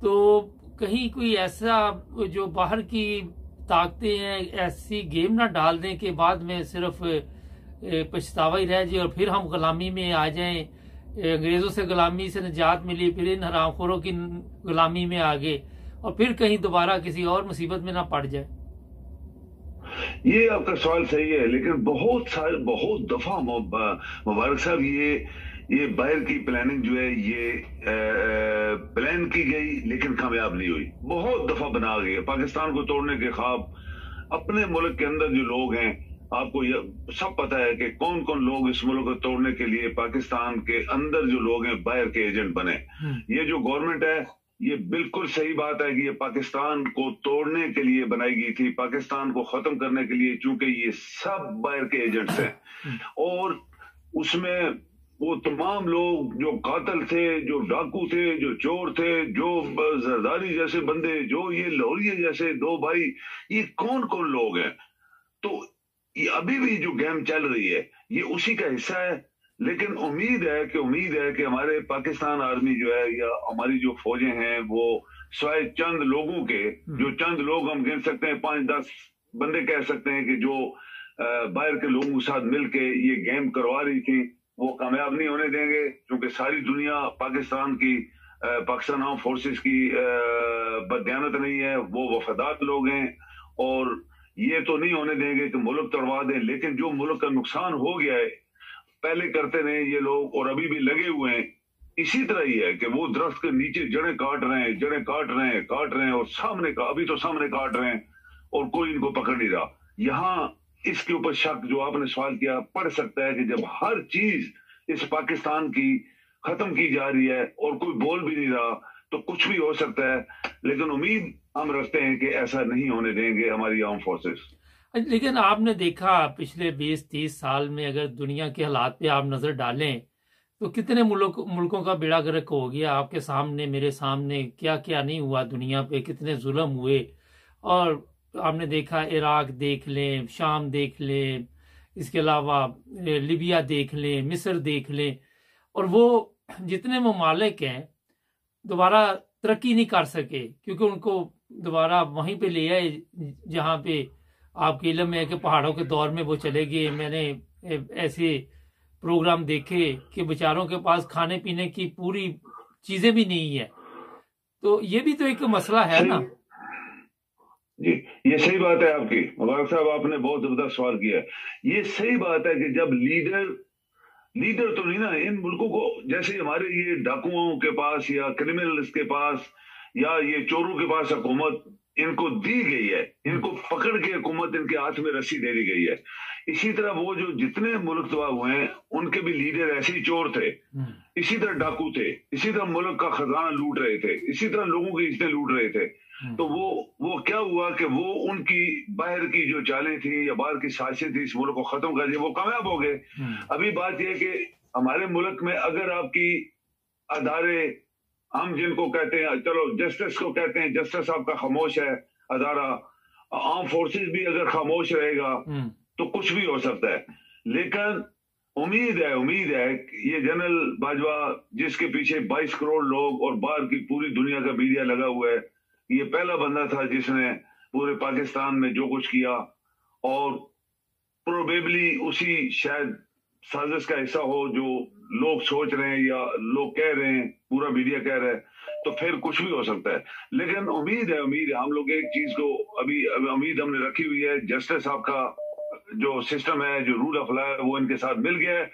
تو کہیں کوئی ایسا جو باہر کی طاقتیں ہیں ایسی گیم نہ ڈال دیں کہ بعد میں صرف پچھتاوا ہی رہ جائے اور پھر ہم غلامی میں آ جائیں، انگریزوں سے غلامی سے نجات ملی، پھر ان حرام خوروں کی غلامی میں آ گئے اور پھر کہیں دوبارہ کسی اور مصیبت میں نہ پڑ جائے۔ یہ آپ کا سوال صحیح ہے، لیکن بہت دفعہ مبارک صاحب یہ باہر کی پلاننگ جو ہے یہ پلان کی گئی لیکن کامیاب نہیں ہوئی، بہت دفعہ بنا گئی۔ پاکستان کو توڑنے کے خواب اپنے ملک کے اندر جو لوگ ہیں، آپ کو سب پتا ہے کہ کون کون لوگ اس ملک کو توڑنے کے لیے پاکستان کے اندر جو لوگ ہیں باہر کے ایجنٹ بنے۔ یہ جو گورنمنٹ ہے یہ بالکل صحیح بات ہے کہ یہ پاکستان کو توڑنے کے لیے بنائی گئی تھی، پاکستان کو ختم کرنے کے لیے، چونکہ یہ سب باہر کے ایجنٹس ہیں اور اس میں وہ تمام لوگ جو قاتل تھے، جو ڈاکو تھے، جو چور تھے، جو زرداری جیسے بندے، جو یہ لوریے جیسے دو بھائی، یہ کون کون لوگ ہیں؟ تو یہ ابھی بھی جو گیم چل رہی ہے یہ اسی کا حصہ ہے، لیکن امید ہے کہ ہمارے پاکستان آرمی جو ہے یا ہماری جو فوجیں ہیں وہ سوائے چند لوگوں کے، جو چند لوگ ہم گن سکتے ہیں، 5-10 بندے کہہ سکتے ہیں کہ جو باہر کے لوگوں کے ساتھ مل کے یہ گیم کروا رہی تھی، وہ کامیاب نہیں ہونے دیں گے، کیونکہ ساری دنیا پاکستان آرم فورسز کی بددیانت نہیں ہے، وہ وفادار لوگ ہیں اور یہ تو نہیں ہونے دیں گے کہ ملک توڑوا دیں۔ لیکن جو ملک کا نقصان ہو گیا ہے پہلے کرتے رہے یہ لوگ اور ابھی بھی لگے ہوئے ہیں، اسی طرح ہی ہے کہ وہ درخت کے نیچے جڑیں کاٹ رہے ہیں اور ابھی تو سامنے کاٹ رہے ہیں اور کوئی ان کو پکڑ نہیں رہا۔ یہاں اس کے اوپر شک جو آپ نے سوال کیا پڑ سکتا ہے کہ جب ہر چیز اس پاکستان کی ختم کی جا رہی ہے اور کوئی بول بھی نہیں رہا تو کچھ بھی ہو سکتا ہے، لیکن امید ہم رکھتے ہیں کہ ایسا نہیں ہونے دیں گے ہماری آرم فورسز۔ لیکن آپ نے دیکھا پچھلے 20-30 سال میں اگر دنیا کے حالات پہ آپ نظر ڈالیں تو کتنے ملکوں کا بیڑا گرک ہو گیا آپ کے سامنے، میرے سامنے، کیا کیا نہیں ہوا دنیا پہ، کتنے ظلم ہوئے۔ اور آپ نے دیکھا عراق دیکھ لیں، شام دیکھ لیں، اس کے علاوہ لیبیا دیکھ لیں، مصر دیکھ لیں، اور وہ جتنے ممالک ہیں دوبارہ ترقی نہیں کر سکے کیونکہ ان کو دوبارہ وہیں پہ لے آئے جہاں پہ آپ کے علم ہے کہ پہاڑوں کے دور میں وہ چلے گئے۔ میں نے ایسے پروگرام دیکھے کہ بیچاروں کے پاس کھانے پینے کی پوری چیزیں بھی نہیں ہے، تو یہ بھی تو ایک مسئلہ ہے نا۔ جی یہ صحیح بات ہے آپ کی مبارک صاحب، آپ نے بہت زبردست سوال کیا ہے۔ یہ صحیح بات ہے کہ جب لیڈر تو نہیں نا ان ملکوں کو، جیسے ہمارے یہ ڈاکوؤں کے پاس یا کرمنلز کے پاس یا یہ چوروں کے پاس حکومت ان کو دی گئی ہے، ان کو پکڑ کے حکومت ان کے ہاتھ میں رسی دے دی گئی ہے، اسی طرح وہ جو جتنے ملک تباہ ہوئے ہیں ان کے بھی لیڈر ایسے ہی چور تھے، اسی طرح ڈاکو تھے، اسی طرح ملک کا خزانہ لوٹ رہے تھے، اسی طرح لوگوں کی عزتیں لوٹ رہے تھے۔ تو وہ کیا ہوا کہ وہ ان کی باہر کی جو چالیں تھیں یا باہر کی سازشیں تھیں اس ملک کو ختم کر دیا، وہ کامیاب ہو گئے۔ ابھی بات یہ ہے کہ ہمارے ملک میں اگر آپ کی ادارے، ہم جن کو کہتے ہیں، چلو جسٹس کو کہتے ہیں، جسٹس آپ کا خاموش ہے ادارہ، آرم فورسز بھی اگر خاموش رہے گا تو کچھ بھی ہو سکتا ہے۔ لیکن امید ہے یہ جنرل باجوہ جس کے پیچھے 22 کروڑ لوگ اور باہر کی پوری دنیا کا میڈیا لگا ہوا ہے، یہ پہلا بندہ تھا جس نے پورے پاکستان میں جو کچھ کیا، اور پروبیبلی اسی شاید سازش کا حصہ ہو جو لوگ سوچ رہے ہیں یا لوگ کہہ رہے ہیں، پورا میڈیا کہہ رہا ہے، تو پھر کچھ بھی ہو سکتا ہے۔ لیکن امید ہے ہم لوگ ایک چیز کو ابھی امید ہم نے رکھی ہوئی ہے، جسٹس آپ کا جو سسٹم ہے، جو رول آف لا ہے، وہ ان کے ساتھ مل گیا ہے۔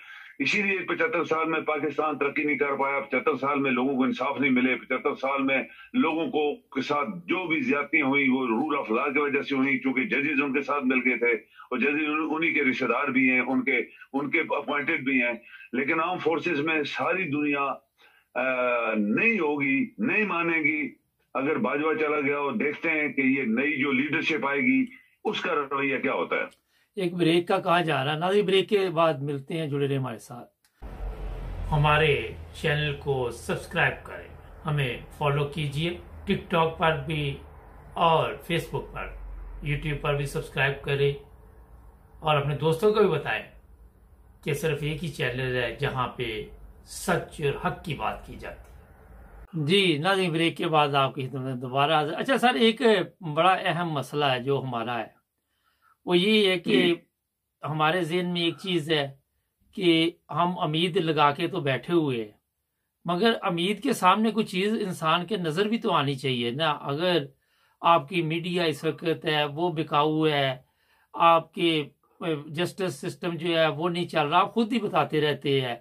اسی لیے 75 سال میں پاکستان ترقی نہیں کر پایا، 75 سال میں لوگوں کو انصاف نہیں ملے، 75 سال میں لوگوں کو کے ساتھ جو بھی زیادتیاں ہوئی وہ رول آف لا کی وجہ سے ہوئی، کیونکہ ججز ان کے ساتھ مل گئے تھے اور ججز انہی کے رشتہ دار بھی ہیں، ان کے اپوائنٹڈ بھی ہیں۔ لیکن آرم فورسز میں ساری دنیا نہیں ہوگی، نہیں مانے گی اگر باجوہ چلا گیا، اور دیکھتے ہیں کہ یہ نئی جو لیڈرشپ آئے گی اس کا رویہ کیا ہوتا ہے۔ ایک بریک کا کہا جا رہا ہے، ناظرین بریک کے بعد ملتے ہیں، جڑے رہے ہمارے ساتھ۔ ہمارے چینل کو سبسکرائب کریں، ہمیں فالو کیجئے، ٹک ٹاک پر بھی اور فیس بک پر، یوٹیوب پر بھی سبسکرائب کریں، اور اپنے دوستوں کو بھی بتائیں کہ صرف ایک ہی چینل ہے جہاں پہ سچ اور حق کی بات کی جاتی ہے۔ جی ناظرین، بریک کے بعد آپ کی خدمت میں دوبارہ حاضر۔ اچھا سر، ایک بڑا اہم مسئلہ ہے جو ہمارا ہے، وہ یہ ہے کہ جی ہمارے ذہن میں ایک چیز ہے کہ ہم امید لگا کے تو بیٹھے ہوئے ہیں، مگر امید کے سامنے کوئی چیز انسان کے نظر بھی تو آنی چاہیے نا۔ اگر آپ کی میڈیا اس وقت ہے وہ بکاؤ ہے، آپ کے جسٹس سسٹم جو ہے وہ نہیں چل رہا، آپ خود ہی بتاتے رہتے ہیں،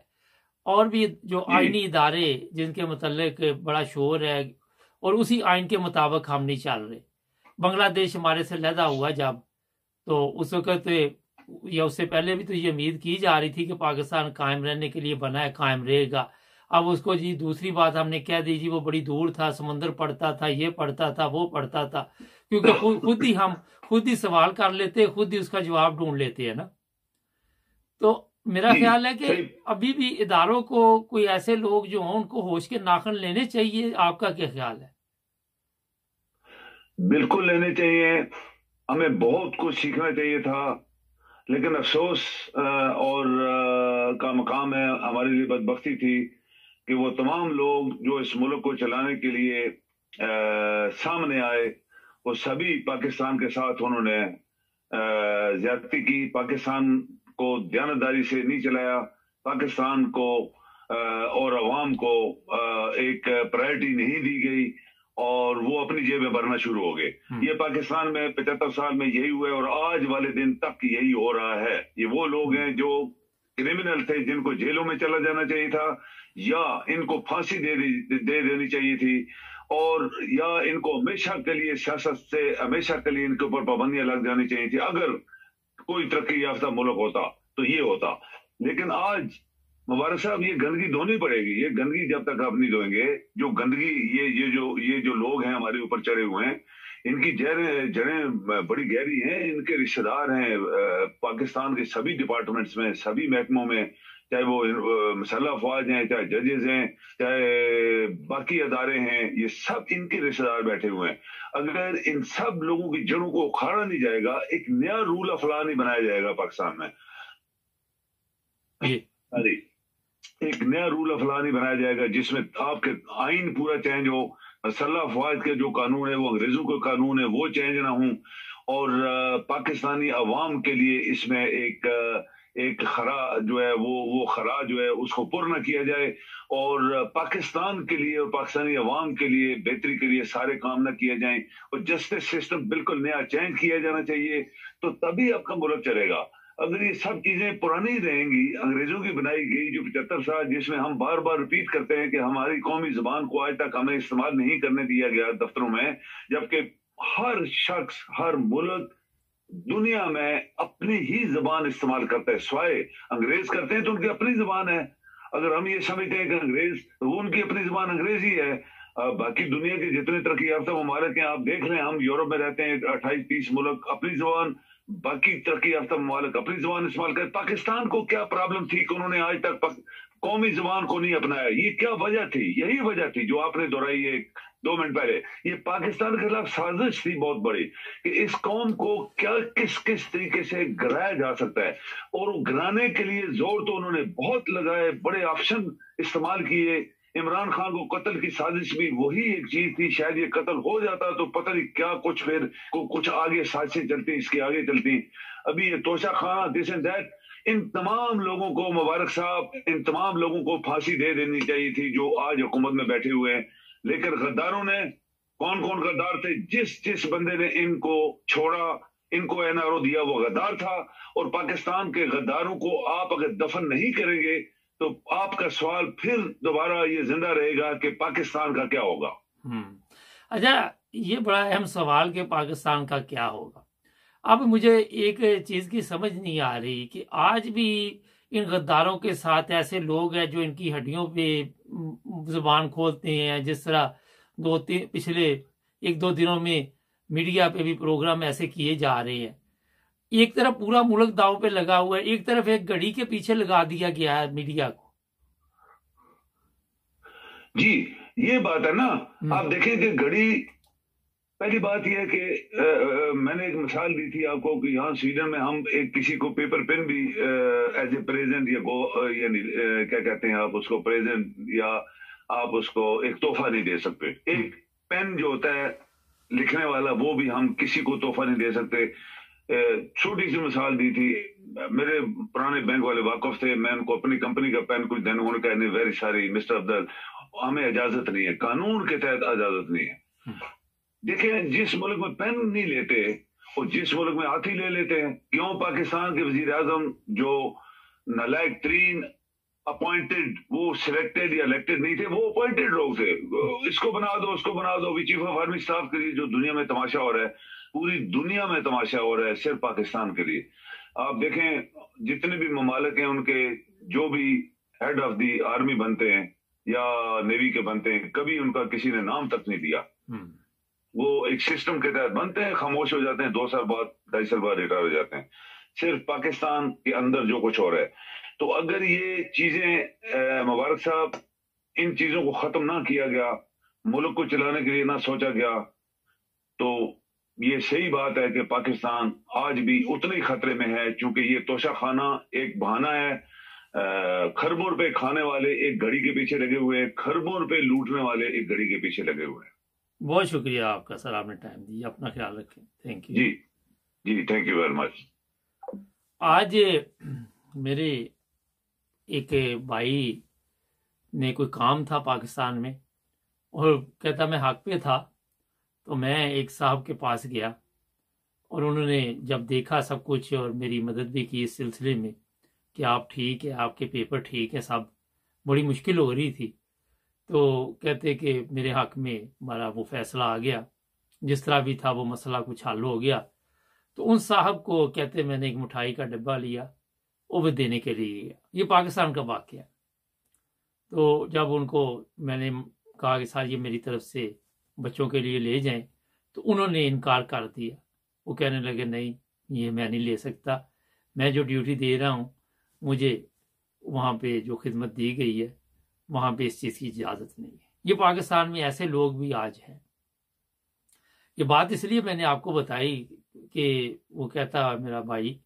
اور بھی جو جی آئینی ادارے جن کے متعلق بڑا شور ہے، اور اسی آئین کے مطابق ہم نہیں چل رہے۔ بنگلہ دیش ہمارے سے علیحدہ ہوا جب، تو اس وقت یا اس سے پہلے بھی تو یہ امید کی جا رہی تھی کہ پاکستان قائم رہنے کے لیے بنا ہے، قائم رہے گا۔ اب اس کو جی دوسری بات ہم نے کہہ دی، جی وہ بڑی دور تھا، سمندر پڑتا تھا، یہ پڑتا تھا، وہ پڑتا تھا، کیونکہ خود ہی سوال کر لیتے، خود ہی اس کا جواب ڈھونڈ لیتے ہیں نا۔ تو میرا جی خیال ہے کہ صحیح، ابھی بھی اداروں کو کوئی ایسے لوگ جو ہوں ان کو ہوش کے ناخن لینے چاہیے۔ آپ کا کیا خیال ہے؟ بالکل لینے چاہیے، ہمیں بہت کچھ سیکھنا چاہیے تھا، لیکن افسوس اور کا مقام ہے، ہمارے لیے بدبختی تھی کہ وہ تمام لوگ جو اس ملک کو چلانے کے لیے سامنے آئے، وہ سبھی پاکستان کے ساتھ انہوں نے زیادتی کی، پاکستان کو دیانتداری سے نہیں چلایا، پاکستان کو اور عوام کو ایک پرائرٹی نہیں دی گئی، اور وہ اپنی جیبیں بھرنا شروع ہو گئے۔ یہ پاکستان میں 75 سال میں یہی ہوا ہے، اور آج والے دن تک یہی ہو رہا ہے۔ یہ وہ لوگ ہیں جو کرمنل تھے، جن کو جیلوں میں چلا جانا چاہیے تھا، یا ان کو پھانسی دے دینی چاہیے تھی، اور یا ان کو ہمیشہ کے لیے سیاست سے ہمیشہ کے لیے ان کے اوپر پابندیاں لگ جانی چاہیے تھی۔ اگر کوئی ترقی یافتہ ملک ہوتا تو یہ ہوتا، لیکن آج مبارک صاحب یہ گندگی دھونی پڑے گی۔ یہ گندگی جب تک آپ نہیں دھوئیں گے، جو گندگی یہ جو لوگ ہیں ہمارے اوپر چڑھے ہوئے ہیں، ان کی جڑیں بڑی گہری ہیں، ان کے رشتہ دار ہیں پاکستان کے سبھی ڈپارٹمنٹس میں، سبھی محکموں میں، چاہے وہ مسلح افواج ہیں، چاہے ججز ہیں، چاہے باقی ادارے ہیں، یہ سب ان کے رشتہ دار بیٹھے ہوئے ہیں۔ اگر ان سب لوگوں کی جڑوں کو اکھاڑا نہیں جائے گا، ایک نیا رول آف لا نہیں بنایا جائے گا پاکستان میں، ایک نیا رول آف لا نہیں بنایا جائے گا جس میں آپ کے آئین پورا چینج ہو، مسلح افواج کے جو قانون ہے وہ انگریزوں کے قانون ہے وہ چینج نہ ہوں، اور پاکستانی عوام کے لیے اس میں ایک خرا جو ہے وہ خرا جو ہے اس کو پر نہ کیا جائے، اور پاکستان کے لیے اور پاکستانی عوام کے لیے بہتری کے لیے سارے کام نہ کیے جائیں، اور جسٹس سسٹم بالکل نیا چینج کیا جانا چاہیے، تو تبھی آپ کا ملک چلے گا۔ اگر یہ سب چیزیں پرانی رہیں گی، انگریزوں کی بنائی گئی جو 75 سال، جس میں ہم بار بار ریپیٹ کرتے ہیں کہ ہماری قومی زبان کو آج تک ہمیں استعمال نہیں کرنے دیا گیا دفتروں میں، جبکہ ہر شخص، ہر ملک دنیا میں اپنی ہی زبان استعمال کرتا ہے، سوائے انگریز کرتے ہیں تو ان کی اپنی زبان ہے۔ اگر ہم یہ سمجھتے ہیں کہ انگریز، وہ ان کی اپنی زبان انگریزی ہے۔ باقی دنیا کے جتنے ترقی یافتہ ممالک ہیں، آپ دیکھ رہے ہیں، ہم یورپ میں رہتے ہیں، 28-30 ملک اپنی زبان، باقی ترقی یافتہ ممالک اپنی زبان استعمال کرتے۔ پاکستان کو کیا پرابلم تھی کہ انہوں نے آج تک قومی زبان کو نہیں اپنایا؟ یہ کیا وجہ تھی؟ یہی وجہ تھی جو آپ نے دہرائی ہے 2 منٹ پہلے، یہ پاکستان کے خلاف سازش تھی بہت بڑی کہ اس قوم کو کیا کس طریقے سے گرایا جا سکتا ہے، اور گرانے کے لیے زور تو انہوں نے بہت لگائے، بڑے آپشن استعمال کیے۔ عمران خان کو قتل کی سازش بھی وہی ایک چیز تھی، شاید یہ قتل ہو جاتا تو پتہ نہیں کیا کچھ آگے سازشیں چلتی، اس کے آگے چلتی۔ ابھی یہ توشہ خانہ دس اینڈ دیٹ، ان تمام لوگوں کو مبارک صاحب، ان تمام لوگوں کو پھانسی دے دینی چاہیے تھی جو آج حکومت میں بیٹھے ہوئے ہیں، لیکن غداروں نے، کون غدار تھے؟ جس بندے نے ان کو چھوڑا، ان کو این آر او دیا، وہ غدار تھا، اور پاکستان کے غداروں کو آپ اگر دفن نہیں کریں گے تو آپ کا سوال پھر دوبارہ یہ زندہ رہے گا کہ پاکستان کا کیا ہوگا۔ اچھا، یہ بڑا اہم سوال کہ پاکستان کا کیا ہوگا۔ اب مجھے ایک چیز کی سمجھ نہیں آ رہی کہ آج بھی ان غداروں کے ساتھ ایسے لوگ ہیں جو ان کی ہڈیوں پہ زبان کھولتے ہیں، جس طرح پچھلے 1-2 دنوں میں میڈیا پہ بھی پروگرام ایسے کیے جا رہے ہیں۔ ایک طرف پورا ملک داؤ پہ لگا ہوا ہے، ایک طرف ایک گھڑی کے پیچھے لگا دیا گیا ہے میڈیا کو۔ جی یہ بات ہے نا، آپ دیکھیں کہ گھڑی، پہلی بات یہ ہے کہ میں نے ایک مثال دی تھی آپ کو کہ یہاں سویڈن میں ہم ایک کسی کو پیپر پین بھی ایز اے پریزنٹ یا یعنی کیا کہتے ہیں آپ اس کو، پریزنٹ یا آپ اس کو ایک تحفہ نہیں دے سکتے. ایک پین جو ہوتا ہے لکھنے والا وہ بھی ہم کسی کو تحفہ نہیں دے سکتے. چھوٹی سی مثال دی تھی, میرے پرانے بینک والے واقف تھے, میں ان کو اپنی کمپنی کا پین کچھ دینا, انہوں نے کہا نہیں ویری ساری مسٹر افضل ہمیں اجازت نہیں ہے, قانون کے تحت اجازت نہیں ہے. دیکھیں جس ملک میں پین نہیں لیتے اور جس ملک میں ہاتھی لے لیتے ہیں. کیوں پاکستان کے وزیر اعظم جو نالائق ترین اپوائنٹڈ, وہ سلیکٹڈ یا الیکٹڈ نہیں تھے, وہ اپوائنٹڈ لوگ تھے. اس کو بنا دو اس کو بنا دو. چیف آف آرمی اسٹاف کے لیے جو دنیا میں تماشا ہو رہا ہے, پوری دنیا میں تماشا ہو رہا ہے, صرف پاکستان کے لیے. آپ دیکھیں جتنے بھی ممالک ہیں ان کے جو بھی ہیڈ آف دی آرمی بنتے ہیں یا نیوی کے بنتے ہیں, کبھی ان کا کسی نے نام تک نہیں دیا. وہ ایک سسٹم کے تحت بنتے ہیں, خاموش ہو جاتے ہیں, 2 سال بعد 2.5 سال بعد ریٹائر ہو جاتے ہیں. صرف پاکستان کے اندر جو کچھ ہو رہا ہے. تو اگر یہ چیزیں مبارک صاحب ان چیزوں کو ختم نہ کیا گیا, ملک کو چلانے کے لیے نہ سوچا گیا, تو یہ صحیح بات ہے کہ پاکستان آج بھی اتنے ہی خطرے میں ہے. چونکہ یہ توشہ خانہ ایک بہانہ ہے. کھربوں روپے کھانے والے ایک گھڑی کے پیچھے لگے ہوئے ہیں, کھربوں روپے لوٹنے والے ایک گھڑی کے پیچھے لگے ہوئے ہیں. بہت شکریہ آپ کا سر, آپ نے ٹائم دیا. اپنا خیال رکھیں. Thank you. جی تھینک یو ویری مچ. آج میرے ایک بھائی نے کوئی کام تھا پاکستان میں اور کہتا میں حق پہ تھا, تو میں ایک صاحب کے پاس گیا اور انہوں نے جب دیکھا سب کچھ اور میری مدد بھی کی اس سلسلے میں کہ آپ ٹھیک ہے, آپ کے پیپر ٹھیک ہے, سب بڑی مشکل ہو رہی تھی. تو کہتے کہ میرے حق میں ہمارا وہ فیصلہ آ گیا, جس طرح بھی تھا وہ مسئلہ کچھ حل ہو گیا. تو ان صاحب کو کہتے میں نے ایک مٹھائی کا ڈبہ لیا, وہ بھی دینے کے لیے گیا. یہ پاکستان کا واقعہ. تو جب ان کو میں نے کہا کہ سر یہ میری طرف سے بچوں کے لیے لے جائیں, تو انہوں نے انکار کر دیا. وہ کہنے لگے نہیں یہ میں نہیں لے سکتا, میں جو ڈیوٹی دے رہا ہوں مجھے وہاں پہ جو خدمت دی گئی ہے وہاں پہ اس چیز کی اجازت نہیں ہے. یہ پاکستان میں ایسے لوگ بھی آج ہیں. یہ بات اس لیے میں نے آپ کو بتائی کہ وہ کہتا میرا بھائی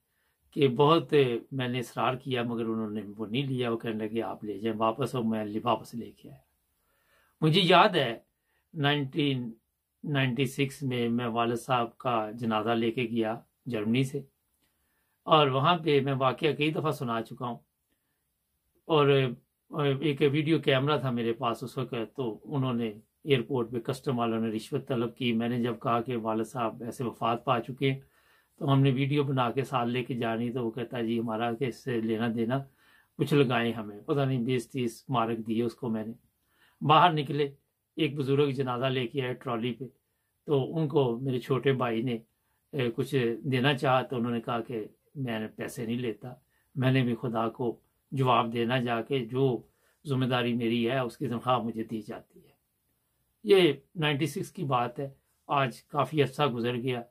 کہ بہت میں نے اصرار کیا مگر انہوں نے وہ نہیں لیا. وہ کہنے لگے آپ لے جائیں واپس, اور میں واپس لے کے آیا. مجھے یاد ہے 1996 میں میں والد صاحب کا جنازہ لے کے گیا جرمنی سے, اور وہاں پہ میں واقعہ کئی دفعہ سنا چکا ہوں. اور ایک ویڈیو کیمرہ تھا میرے پاس اس وقت, تو انہوں نے ایئرپورٹ پہ کسٹم والوں نے رشوت طلب کی. میں نے جب کہا کہ والد صاحب ایسے وفات پا چکے ہیں تو ہم نے ویڈیو بنا کے ساتھ لے کے جانی, تو وہ کہتا ہے جی ہمارا کہ اس سے لینا دینا کچھ لگائیں ہمیں, پتہ نہیں 20-30 مارک دیے اس کو. میں نے باہر نکلے, ایک بزرگ جنازہ لے کے آئے ٹرالی پہ, تو ان کو میرے چھوٹے بھائی نے کچھ دینا چاہا, تو انہوں نے کہا کہ میں نے پیسے نہیں لیتا. میں نے بھی خدا کو جواب دینا جا کے جو ذمہ داری میری ہے اس کی تنخواہ مجھے دی جاتی ہے. یہ 96 کی بات ہے, آج کافی عرصہ گزر گیا.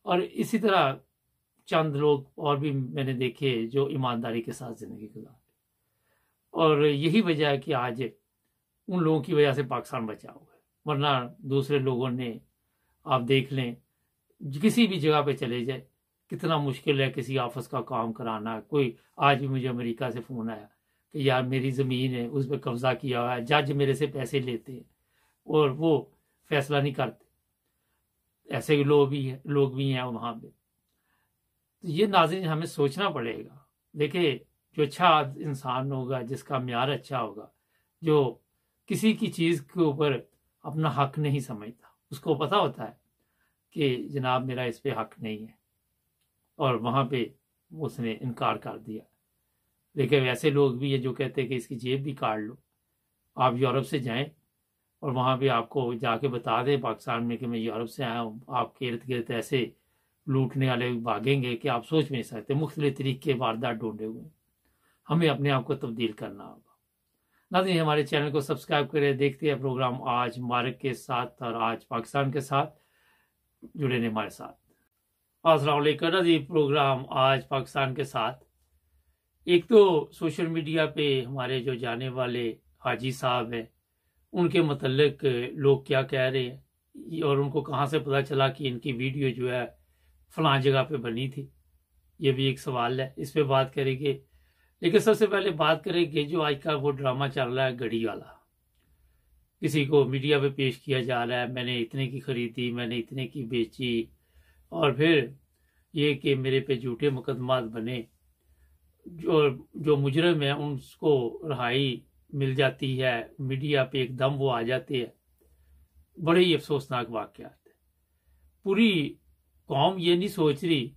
اور اسی طرح چند لوگ اور بھی میں نے دیکھے جو ایمانداری کے ساتھ زندگی گزارتے, اور یہی وجہ ہے کہ آج ان لوگوں کی وجہ سے پاکستان بچا ہوا ہے. ورنہ دوسرے لوگوں نے, آپ دیکھ لیں کسی بھی جگہ پہ چلے جائے کتنا مشکل ہے کسی آفس کا کام کرانا. کوئی آج بھی مجھے امریکہ سے فون آیا کہ یار میری زمین ہے اس پہ قبضہ کیا ہوا ہے, جج میرے سے پیسے لیتے ہیں اور وہ فیصلہ نہیں کرتے. ایسے لوگ بھی ہیں وہاں پہ. تو یہ ناظرین ہمیں سوچنا پڑے گا. دیکھیں جو اچھا انسان ہوگا, جس کا معیار اچھا ہوگا, جو کسی کی چیز کے اوپر اپنا حق نہیں سمجھتا, اس کو پتہ ہوتا ہے کہ جناب میرا اس پہ حق نہیں ہے, اور وہاں پہ اس نے انکار کر دیا. لیکن ایسے لوگ بھی ہیں جو کہتے ہیں کہ اس کی جیب بھی کاٹ لو. آپ یورپ سے جائیں اور وہاں پہ آپ کو جا کے بتا دیں پاکستان میں کہ میں یورپ سے آیا ہوں, آپ کے ارد گرد ایسے لوٹنے والے بھاگیں گے کہ آپ سوچ نہیں سکتے. مختلف طریقے واردات ڈھونڈے ہوئے ہیں. ہمیں اپنے آپ کو تبدیل کرنا ہوگا. ناظرین ہمارے چینل کو سبسکرائب کریں, دیکھتے ہیں پروگرام آج مبارک کے ساتھ اور آج پاکستان کے ساتھ. جڑے رہیں ہمارے ساتھ. السلام علیکم ناظرین, پروگرام آج پاکستان کے ساتھ. ایک تو سوشل میڈیا پہ ہمارے جو جانے والے حاجی صاحب ہیں ان کے متعلق لوگ کیا کہہ رہے ہیں, اور ان کو کہاں سے پتہ چلا کہ ان کی ویڈیو جو ہے فلاں جگہ پہ بنی تھی. یہ بھی ایک سوال ہے, اس پہ بات کریں گے. لیکن سب سے پہلے بات کریں گے جو آج کا وہ ڈرامہ چل رہا ہے گڑی والا. کسی کو میڈیا پہ پیش کیا جا رہا ہے میں نے اتنے کی خریدی، میں نے اتنے کی بیچی، اور پھر یہ کہ میرے پہ جھوٹے مقدمات بنے، جو مجرم ہیں ان کو رہائی مل جاتی ہے، میڈیا پہ ایک دم وہ آ جاتے ہیں۔ بڑے ہی افسوسناک واقعات ہیں۔ پوری قوم یہ نہیں سوچ رہی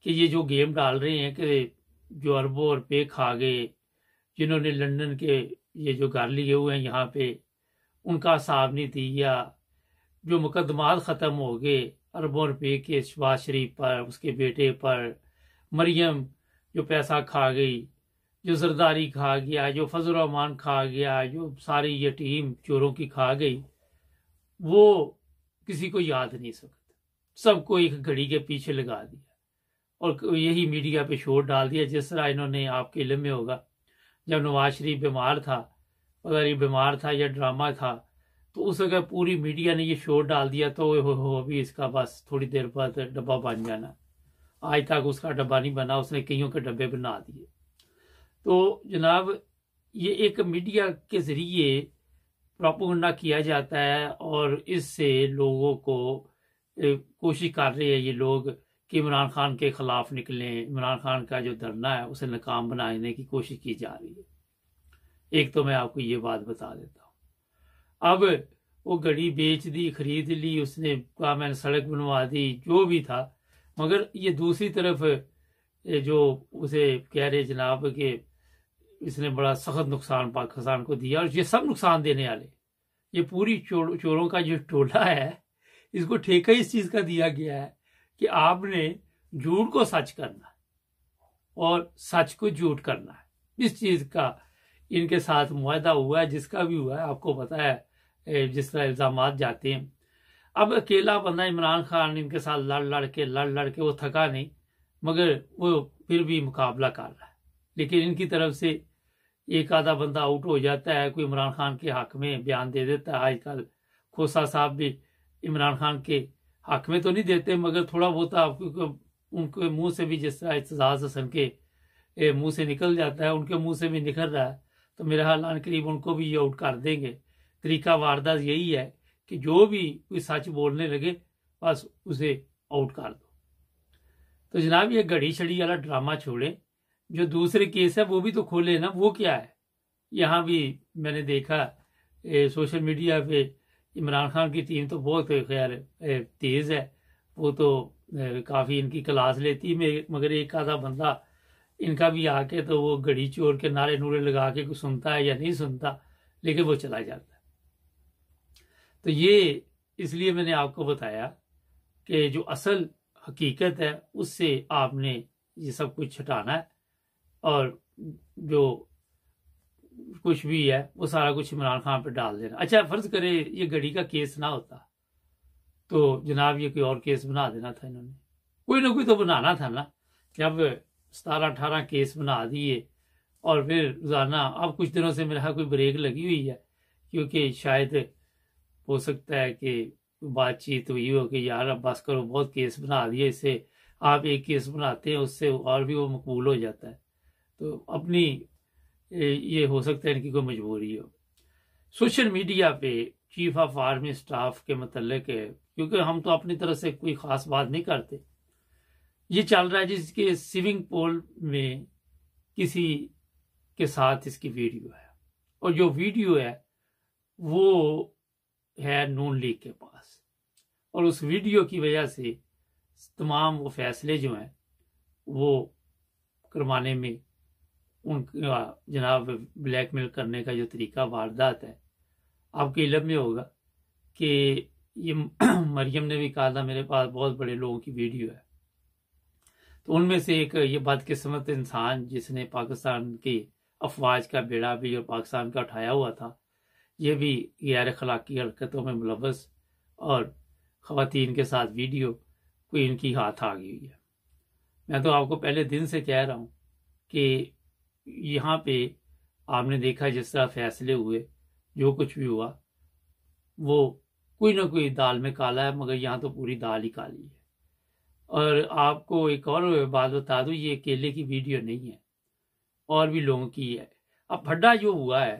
کہ یہ جو گیم ڈال رہے ہیں کہ جو اربوں روپے کھا گئے، جنہوں نے لندن کے یہ جو گھر لیے ہوئے ہیں یہاں پہ، ان کا حساب نہیں دیا، جو مقدمات ختم ہو گئے اربوں روپے کے شہباز شریف پر، اس کے بیٹے پر، مریم جو پیسہ کھا گئی، جو زرداری کھا گیا، جو فضل الرحمان کھا گیا، جو ساری یہ ٹیم چوروں کی کھا گئی، وہ کسی کو یاد نہیں سکتا، سب کو ایک گھڑی کے پیچھے لگا دیا اور یہی میڈیا پہ شور ڈال دیا۔ جس طرح انہوں نے، آپ کے علم میں ہوگا، جب نواز شریف بیمار تھا، پتہ نہیں بیمار تھا یا ڈرامہ تھا، تو اس وقت پوری میڈیا نے یہ شور ڈال دیا تو ابھی اس کا بس تھوڑی دیر بعد ڈبہ بن جانا۔ آج تک اس کا ڈبہ نہیں بنا، اس نے کئیوں کے ڈبے بنا دیے۔ تو جناب یہ ایک میڈیا کے ذریعے پروپیگنڈا کیا جاتا ہے، اور اس سے لوگوں کو کوشش کر رہے ہیں یہ لوگ کہ عمران خان کے خلاف نکلیں، عمران خان کا جو دھرنا ہے اسے ناکام بنانے کی کوشش کی جا رہی ہے۔ ایک تو میں آپ کو یہ بات بتا دیتا ہوں، اب وہ گھڑی بیچ دی، خرید لی، اس نے کہا میں نے سڑک بنوا دی، جو بھی تھا، مگر یہ دوسری طرف جو اسے کہہ رہے جناب کہ اس نے بڑا سخت نقصان پاکستان کو دیا، اور یہ سب نقصان دینے والے، یہ پوری چوروں کا جو ٹولہ ہے، اس کو ٹھیکہ اس چیز کا دیا گیا ہے کہ آپ نے جھوٹ کو سچ کرنا اور سچ کو جھوٹ کرنا ہے۔ اس چیز کا ان کے ساتھ معاہدہ ہوا ہے، جس کا بھی ہوا ہے، آپ کو پتا ہے جس طرح الزامات جاتے ہیں۔ اب اکیلا بندہ عمران خان ان کے ساتھ لڑ کے وہ تھکا نہیں، مگر وہ پھر بھی مقابلہ کر رہا ہے، لیکن ان کی طرف سے ایک آدھا بندہ آؤٹ ہو جاتا ہے، کوئی عمران خان کے حق میں بیان دے دیتا ہے۔ آج کل کھوسا صاحب بھی عمران خان کے حق میں تو نہیں دیتے، مگر تھوڑا بہت ان کے منہ سے بھی، جس طرح اعتزاز حسن کے منہ سے نکل جاتا ہے، ان کے منہ سے بھی نکل رہا ہے، تو میرا حال ان قریب ان کو بھی یہ آؤٹ کر دیں گے۔ طریقہ واردات یہی ہے کہ جو بھی کوئی سچ بولنے لگے بس اسے آؤٹ کر دو۔ تو جناب یہ گھڑی چھڑی والا ڈرامہ چھوڑے، جو دوسرے کیس ہے وہ بھی تو کھولے نا۔ وہ کیا ہے؟ یہاں بھی میں نے دیکھا سوشل میڈیا پہ عمران خان کی ٹیم تو بہت خیر تیز ہے، وہ تو کافی ان کی کلاس لیتی، مگر ایک آدھا بندہ ان کا بھی آ کے تو وہ گھڑی چور کے نعرے نورے لگا کے کوئی سنتا ہے یا نہیں سنتا، لیکن وہ چلا جاتا ہے۔ تو یہ اس لیے میں نے آپ کو بتایا کہ جو اصل حقیقت ہے اس سے آپ نے یہ سب کچھ ہٹانا ہے، اور جو کچھ بھی ہے وہ سارا کچھ عمران خان پہ ڈال دینا۔ اچھا فرض کرے یہ گھڑی کا کیس نہ ہوتا تو جناب یہ کوئی اور کیس بنا دینا تھا، انہوں نے کوئی نہ کوئی تو بنانا تھا نا۔ جب 17-18 کیس بنا دیے، اور پھر روزانہ اب کچھ دنوں سے میرا کوئی بریک لگی ہوئی ہے، کیونکہ شاید ہو سکتا ہے کہ بات چیت ہوئی ہو کہ یار اب بس کرو، بہت کیس بنا دیے، اس سے آپ ایک کیس بناتے ہیں اس سے اور بھی وہ مقبول ہو جاتا ہے، تو اپنی یہ ہو سکتا ہے ان کی کوئی مجبوری ہو۔ سوشل میڈیا پہ چیف آف آرمی اسٹاف کے متعلق ہے، کیونکہ ہم تو اپنی طرف سے کوئی خاص بات نہیں کرتے، یہ چل رہا ہے جس کے سوئمنگ پول میں کسی کے ساتھ اس کی ویڈیو ہے، اور جو ویڈیو ہے وہ ہے نون لیگ کے پاس، اور اس ویڈیو کی وجہ سے تمام وہ فیصلے جو ہیں وہ کروانے میں ان کا جناب بلیک میل کرنے کا جو طریقہ واردات ہے، آپ کے علم میں ہوگا کہ یہ مریم نے بھی کہا تھا میرے پاس بہت بڑے لوگوں کی ویڈیو ہے، تو ان میں سے ایک یہ بدقسمت انسان جس نے پاکستان کی افواج کا بیڑا بھی اور پاکستان کا اٹھایا ہوا تھا، یہ بھی غیر اخلاقی حرکتوں میں ملوث، اور خواتین کے ساتھ ویڈیو کوئی ان کی ہاتھ آ گئی ہے۔ میں تو آپ کو پہلے دن سے کہہ رہا ہوں کہ یہاں پہ آپ نے دیکھا جس طرح فیصلے ہوئے، جو کچھ بھی ہوا وہ کوئی نہ کوئی دال میں کالا ہے، مگر یہاں تو پوری دال ہی کالی ہے۔ اور آپ کو ایک اور بات بتا دوں، یہ اکیلے کی ویڈیو نہیں ہے، اور بھی لوگوں کی ہے۔ اب پھڈا جو ہوا ہے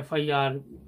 FIR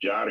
4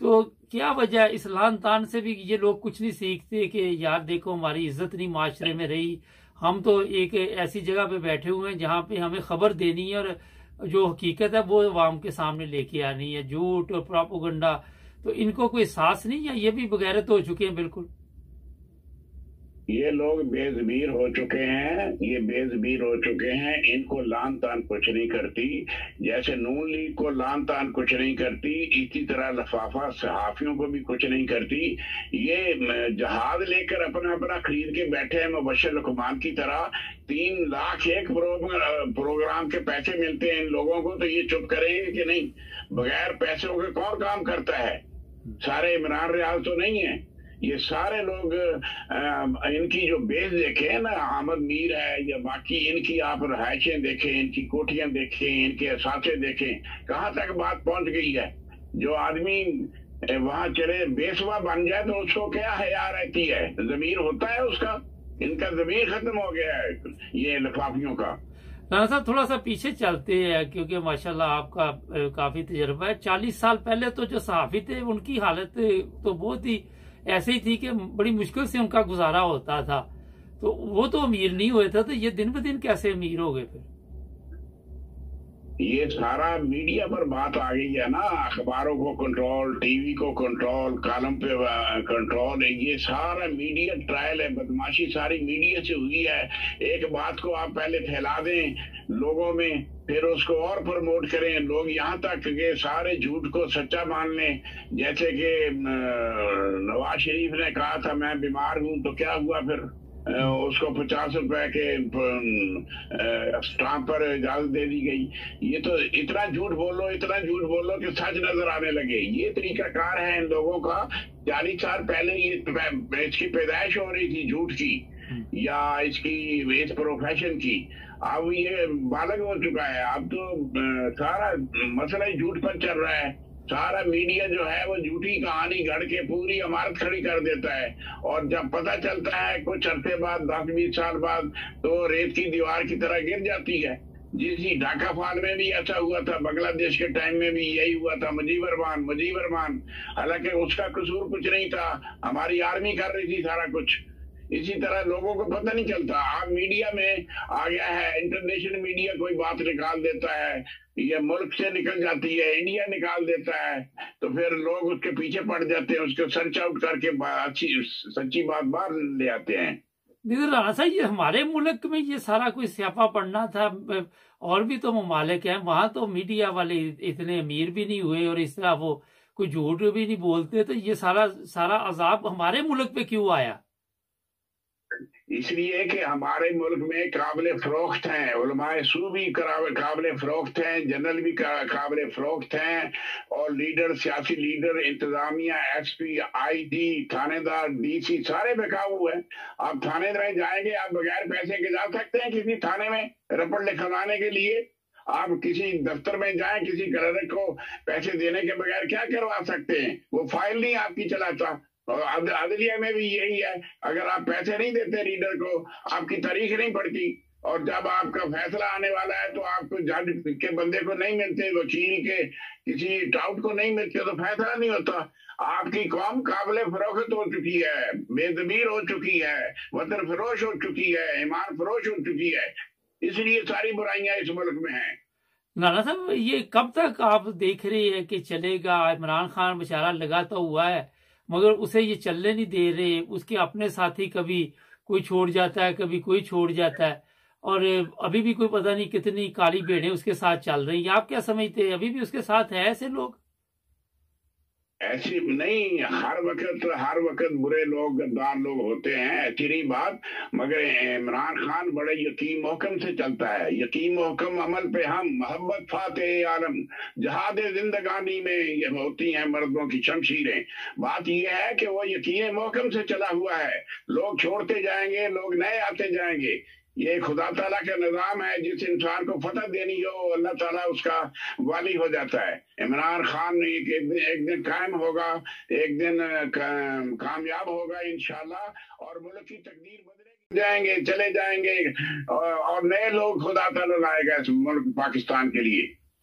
تو کیا وجہ ہے اس لان تان سے بھی یہ لوگ کچھ نہیں سیکھتے کہ یار دیکھو ہماری عزت نہیں معاشرے میں رہی، ہم تو ایک ایسی جگہ پہ بیٹھے ہوئے ہیں جہاں پہ ہمیں خبر دینی ہے اور جو حقیقت ہے وہ عوام کے سامنے لے کے آنی ہے، جھوٹ اور پراپوگنڈا، تو ان کو کوئی احساس نہیں ہے؟ یہ بھی بغیرت ہو چکے ہیں بالکل. یہ لوگ بے ضمیر ہو چکے ہیں، یہ بے ضمیر ہو چکے ہیں. ان کو لان تان کچھ نہیں کرتی، جیسے نون لیگ کو لان تان کچھ نہیں کرتی، اسی طرح لفافہ صحافیوں کو بھی کچھ نہیں کرتی. یہ جہاز لے کر اپنا اپنا خرید کے بیٹھے ہیں مبشر لقمان کی طرح. 3 لاکھ ایک پروگرام کے پیسے ملتے ہیں ان لوگوں کو، تو یہ چپ کریں گے کہ نہیں؟ بغیر پیسوں کے کون کام کرتا ہے؟ سارے عمران ریاض تو نہیں ہیں. یہ سارے لوگ ان کی جو بیس دیکھیں نا، احمد میر ہے یا باقی، ان کی آپ رہائشیں دیکھیں، ان کی کوٹیاں دیکھیں، ان کے اثاثے دیکھیں، کہاں تک بات پہنچ گئی ہے. جو آدمی وہاں چلے بیسوا بن جائے تو اس کو کیا حیا رہتی ہے؟ ضمیر ہوتا ہے اس کا؟ ان کا ضمیر ختم ہو گیا ہے یہ لفافیوں کا. رانا صاحب تھوڑا سا پیچھے چلتے ہیں کیونکہ ماشاءاللہ آپ کا کافی تجربہ ہے. 40 سال پہلے تو جو صحافی تھے ان کی حالت تو بہت ہی ایسے ہی تھی کہ بڑی مشکل سے ان کا گزارا ہوتا تھا، تو وہ تو امیر نہیں ہوئے تھے، تو یہ دن بہ دن کیسے امیر ہو گئے پھر؟ یہ سارا میڈیا پر بات آ گئی ہے نا، اخباروں کو کنٹرول، ٹی وی کو کنٹرول، کالم پہ کنٹرول. یہ سارا میڈیا ٹرائل ہے، بدماشی ساری میڈیا سے ہوئی ہے. ایک بات کو آپ پہلے پھیلا دیں لوگوں میں، پھر اس کو اور پروموٹ کریں. لوگ یہاں تک کہ سارے جھوٹ کو سچا مان لیں. جیسے کہ نواز شریف نے کہا تھا میں بیمار ہوں، تو کیا ہوا پھر؟ اس کو 50 روپے کے اسٹامپ پر اجازت دے دی گئی. یہ تو اتنا جھوٹ بولو، اتنا جھوٹ بولو کہ سچ نظر آنے لگے. یہ طریقہ کار ہے ان لوگوں کا. 40 سال پہلے یہ اس کی پیدائش ہو رہی تھی جھوٹ کی، یا اس پروفیشن کی. اب یہ بالغ ہو چکا ہے. اب تو سارا مسئلہ ہی جھوٹ پر چل رہا ہے. سارا میڈیا جو ہے وہ جھوٹی کہانی گھڑ کے پوری عمارت کھڑی کر دیتا ہے، اور جب پتہ چلتا ہے کچھ عرصے بعد، 10-20 سال بعد، تو ریت کی دیوار کی طرح گر جاتی ہے. جیسی ڈھاکہ فال میں بھی ایسا ہوا تھا، بنگلہ دیش کے ٹائم میں بھی یہی ہوا تھا. مجیب ارمان، حالانکہ اس کا قصور کچھ نہیں تھا، ہماری آرمی کر رہی تھی سارا کچھ. اسی طرح لوگوں کو پتہ نہیں چلتا. آپ میڈیا میں آ گیا ہے، انٹرنیشنل میڈیا کوئی بات نکال دیتا ہے، یہ ملک سے نکل جاتی ہے، انڈیا نکال دیتا ہے، تو پھر لوگ اس کے پیچھے پڑ جاتے ہیں، اس کو سرچ آؤٹ کر کے اچھی سچی بات باہر لے آتے ہیں. رانا صاحب یہ ہمارے ملک میں یہ سارا کوئی سیاپا پڑنا تھا. اور بھی تو ممالک ہیں وہاں تو میڈیا والے اتنے امیر بھی نہیں ہوئے اور اس طرح وہ کوئی جھوٹ بھی نہیں بولتے، تو یہ سارا عذاب ہمارے ملک پہ کیوں آیا؟ اس لیے کہ ہمارے ملک میں قابل فروخت ہیں، علماء سو بھی قابل فروخت ہیں، جنرل بھی قابل فروخت ہیں، اور لیڈر، سیاسی لیڈر، انتظامیہ، ایس پی، آئی ڈی، تھانے دار، ڈی سی، سارے بکاؤ ہیں. آپ تھانے میں جائیں گے، آپ بغیر پیسے کے جا سکتے ہیں کسی تھانے میں رپورٹ لکھوانے کے لیے؟ آپ کسی دفتر میں جائیں، کسی کلرک کو پیسے دینے کے بغیر کیا کروا سکتے ہیں؟ وہ فائل نہیں آپ کی چلاتا. اور عدلیہ میں بھی یہی ہے، اگر آپ پیسے نہیں دیتے ریڈر کو، آپ کی تاریخ نہیں پڑتی، اور جب آپ کا فیصلہ آنے والا ہے تو آپ کو جج کے بندے کو نہیں ملتے، وکیل کے کسی ٹاؤٹ کو نہیں ملتے، تو فیصلہ نہیں ہوتا. آپ کی قوم قابل فروخت ہو چکی ہے، بے ضمیر ہو چکی ہے، وطن فروش ہو چکی ہے، ایمان فروش ہو چکی ہے. اس لیے ساری برائیاں اس ملک میں ہیں. رانا صاحب یہ کب تک آپ دیکھ رہے ہیں کہ چلے گا؟ عمران خان بیچارہ لگاتا ہوا ہے مگر اسے یہ چلنے نہیں دے رہے. اس کے اپنے ساتھی کبھی کوئی چھوڑ جاتا ہے، کبھی کوئی چھوڑ جاتا ہے، اور ابھی بھی کوئی پتہ نہیں کتنی کالی بھیڑیں اس کے ساتھ چل رہی ہیں. آپ کیا سمجھتے ہیں ابھی بھی اس کے ساتھ ہے ایسے لوگ؟ ایسی نہیں، ہر وقت برے لوگ، غدار لوگ ہوتے ہیں، ایسی نہیں بات. مگر عمران خان بڑے یقین محکم سے چلتا ہے. یقین محکم عمل پہ ہم، محبت فاتح عالم، جہاد زندگانی میں یہ ہوتی ہیں مردوں کی شمشیریں. بات یہ ہے کہ وہ یقین محکم سے چلا ہوا ہے. لوگ چھوڑتے جائیں گے، لوگ نئے آتے جائیں گے. یہ خدا تعالیٰ کا نظام ہے، جس انسان کو فتح دینی ہو اللہ تعالیٰ اس کا والی ہو جاتا ہے. عمران خان ایک دن قائم ہوگا، ایک دن کامیاب ہوگا انشاءاللہ، اور ملک کی تقدیر بدلے جائیں گے، چلے جائیں گے، اور نئے لوگ خدا تعالیٰ لائے گا اس ملک پاکستان کے لیے.